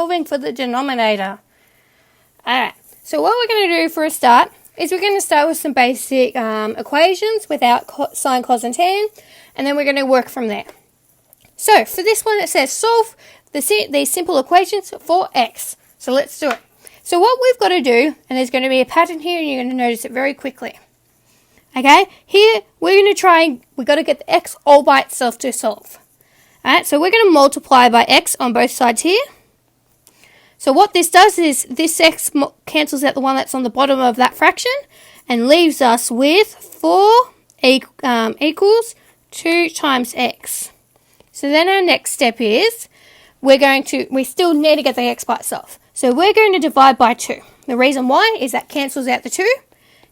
Solving for the denominator. Alright, so what we're going to do for a start is we're going to start with some basic equations without sine, cos and tan, and then we're going to work from there. So for this one it says solve these simple equations for x. So let's do it. So what we've got to do, and there's going to be a pattern here and you're going to notice it very quickly. Okay, here we're going to we've got to get the x all by itself to solve. Alright, so we're going to multiply by x on both sides here. So what this does is this x cancels out the one that's on the bottom of that fraction and leaves us with 4 equals 2 times x. So then our next step is we still need to get the x by itself. So we're going to divide by 2. The reason why is that cancels out the 2.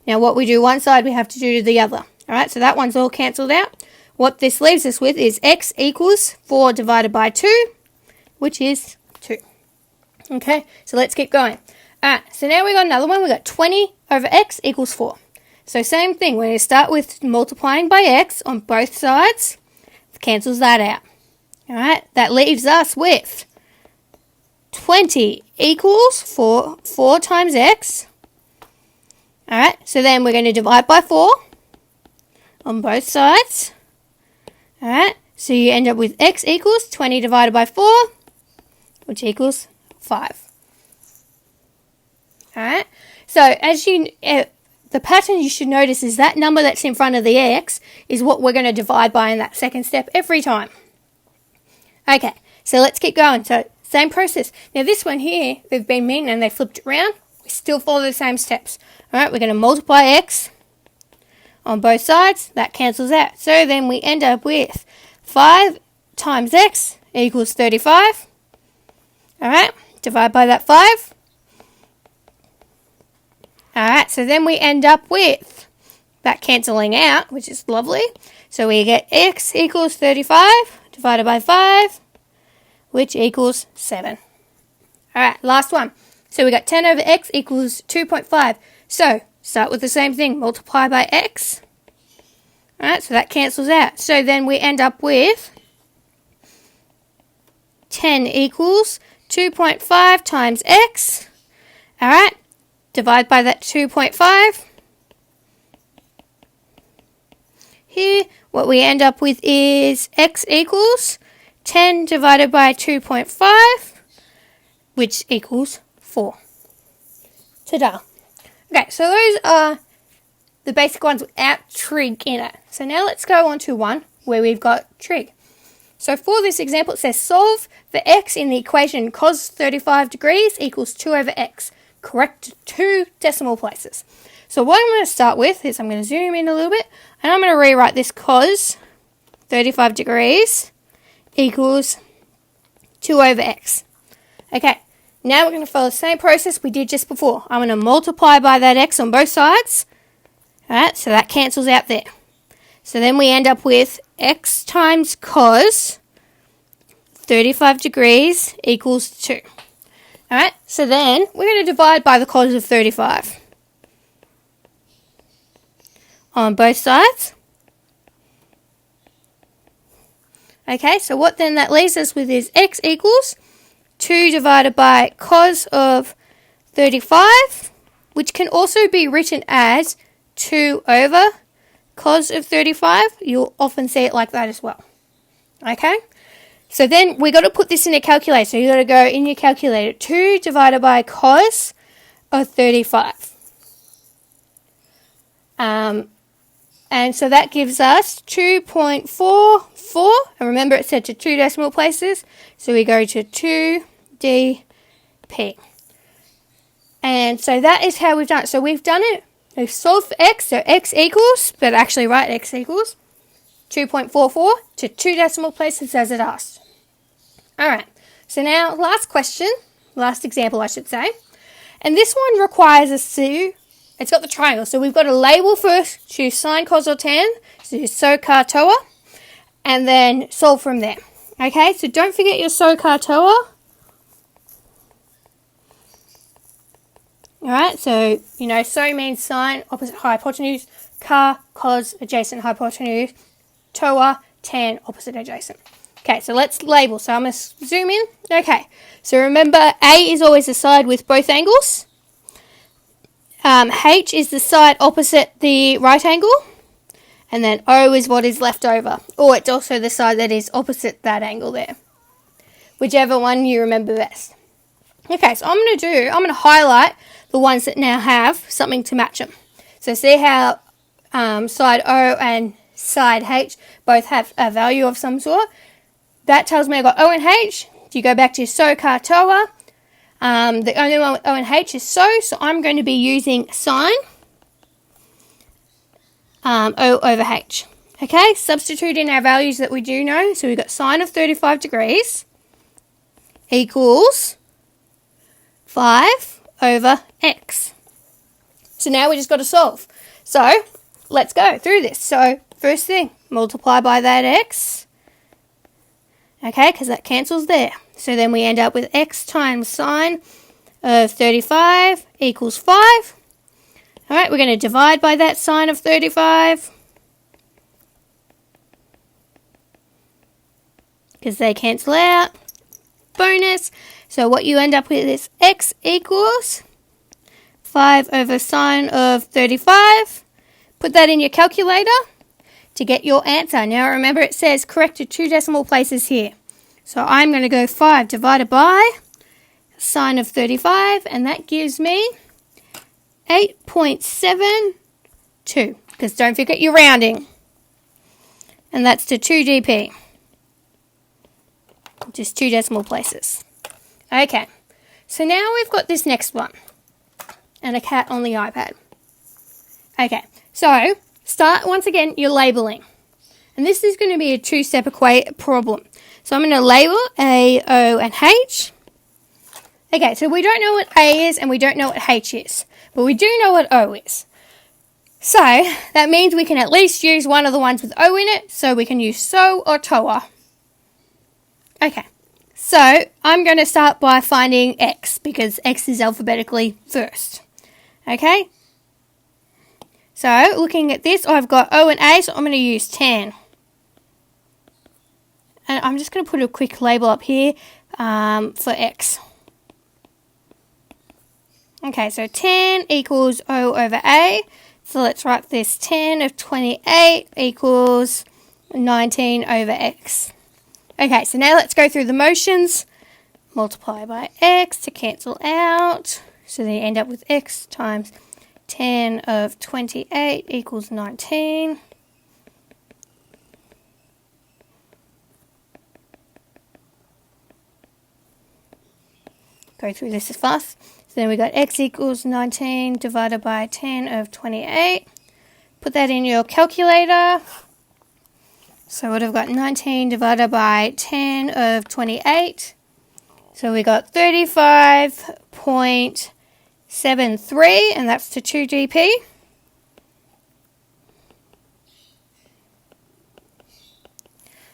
Now what we do one side we have to do to the other. Alright, so that one's all cancelled out. What this leaves us with is x equals 4 divided by 2, which is 2. Okay, so let's keep going. Alright, so now we've got another one. We've got 20 over x equals 4. So same thing, we're going to start with multiplying by x on both sides. Cancels that out. Alright, that leaves us with 20 equals 4 times x. Alright, so then we're going to divide by 4 on both sides. Alright, so you end up with x equals 20 divided by 4, which equals 5. Alright, so as the pattern you should notice is that number that's in front of the x is what we're going to divide by in that second step every time. Okay, so let's keep going. So same process. Now this one here, they've been mean and they flipped it around. We still follow the same steps. Alright, we're going to multiply x on both sides. That cancels out. So then we end up with 5 times x equals 35. Alright, divide by that 5. Alright, so then we end up with that cancelling out, which is lovely. So we get x equals 35 divided by 5, which equals 7. Alright, last one. So we got 10 over x equals 2.5. So start with the same thing, multiply by x. Alright, so that cancels out. So then we end up with 10 equals 2.5 times x. Alright, divide by that 2.5. Here, what we end up with is x equals 10 divided by 2.5, which equals 4. Ta-da. Okay, so those are the basic ones without trig in it. So now let's go on to one where we've got trig. So for this example, it says solve for x in the equation cos 35 degrees equals 2 over x. Correct 2 decimal places. So what I'm going to start with is I'm going to zoom in a little bit and I'm going to rewrite this cos 35 degrees equals 2 over x. Okay, now we're going to follow the same process we did just before. I'm going to multiply by that x on both sides. Alright, so that cancels out there. So then we end up with x times cos 35 degrees equals 2. Alright, so then we're going to divide by the cos of 35 on both sides. Okay, so what then that leaves us with is x equals 2 divided by cos of 35, which can also be written as 2 over cos of 35. You'll often see it like that as well. Okay, so then we got to put this in a calculator. So you got to go in your calculator. 2 divided by cos of 35. And so that gives us 2.44. And remember it said to 2 decimal places. So we go to 2dp. And so that is how we've done it. So we've done it. We've solved for x. So x equals, but actually write x equals 2.44 to 2 decimal places as it asked. Alright. So now last question. Last example I should say. And this one requires us to... It's got the triangle, so we've got to label first, choose sine, cos, or tan, so SOHCAHTOA, TOA, and then solve from there. Okay, so don't forget your SOHCAHTOA, TOA. Alright, so, so means sine, opposite hypotenuse, cos, adjacent hypotenuse, TOA, tan, opposite adjacent. Okay, so let's label. So I'm going to zoom in. Okay, so remember A is always the side with both angles. H is the side opposite the right angle. And then O is what is left over. Or it's also the side that is opposite that angle there. Whichever one you remember best. Okay, so I'm going to highlight the ones that now have something to match them. So see how side O and side H both have a value of some sort? That tells me I got O and H. You go back to so, ka, toa. The only one with O and H is so I'm going to be using sine O over H. Okay, substitute in our values that we do know. So we've got sine of 35 degrees equals 5 over x. So now we just got to solve. So let's go through this. So first thing, multiply by that x. Okay, because that cancels there. So then we end up with x times sine of 35 equals 5. Alright, we're going to divide by that sine of 35. Because they cancel out. Bonus. So what you end up with is x equals 5 over sine of 35. Put that in your calculator to get your answer. Now remember it says corrected 2 decimal places here. So I'm going to go 5 divided by sine of 35 and that gives me 8.72 because don't forget your rounding. And that's to 2 dp. Just 2 decimal places. Okay, so now we've got this next one. And a cat on the iPad. Okay, so start once again your labeling. And this is going to be a 2-step problem. So I'm going to label A, O, and H. Okay, so we don't know what A is and we don't know what H is. But we do know what O is. So that means we can at least use one of the ones with O in it. So we can use so or toa. Okay, so I'm going to start by finding x because x is alphabetically first. Okay, so looking at this, I've got O and A, so I'm going to use 10. And I'm just going to put a quick label up here for x. Okay, so 10 equals O over A. So let's write this 10 of 28 equals 19 over x. Okay, so now let's go through the motions. Multiply by x to cancel out. So then you end up with x times 10 of 28 equals 19. Go through this as fast. So then we got x equals 19 divided by 10 of 28. Put that in your calculator. So what I've got 19 divided by 10 of 28. So we got 35.73 and that's to 2 dp.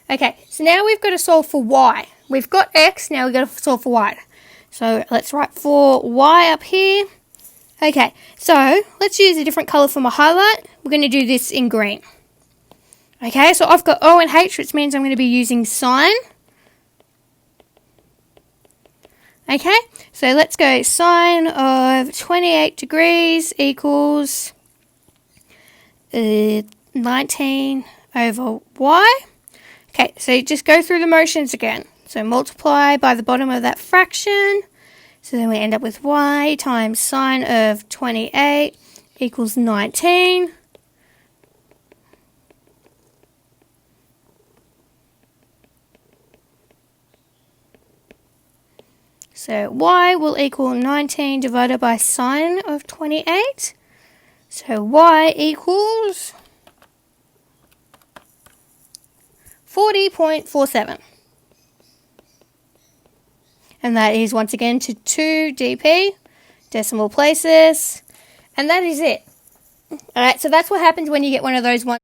Okay, so now we've got to solve for y. We've got x, now we've got to solve for y. So let's write for y up here. Okay, so let's use a different colour for my highlight. We're going to do this in green. Okay, so I've got O and H, which means I'm going to be using sine. Okay, so let's go sine of 28 degrees equals 19 over y. Okay, so just go through the motions again. So multiply by the bottom of that fraction. So then we end up with y times sine of 28 equals 19. So y will equal 19 divided by sine of 28. So y equals 40.47. And that is once again to 2 dp, decimal places. And that is it. Alright, so that's what happens when you get one of those ones.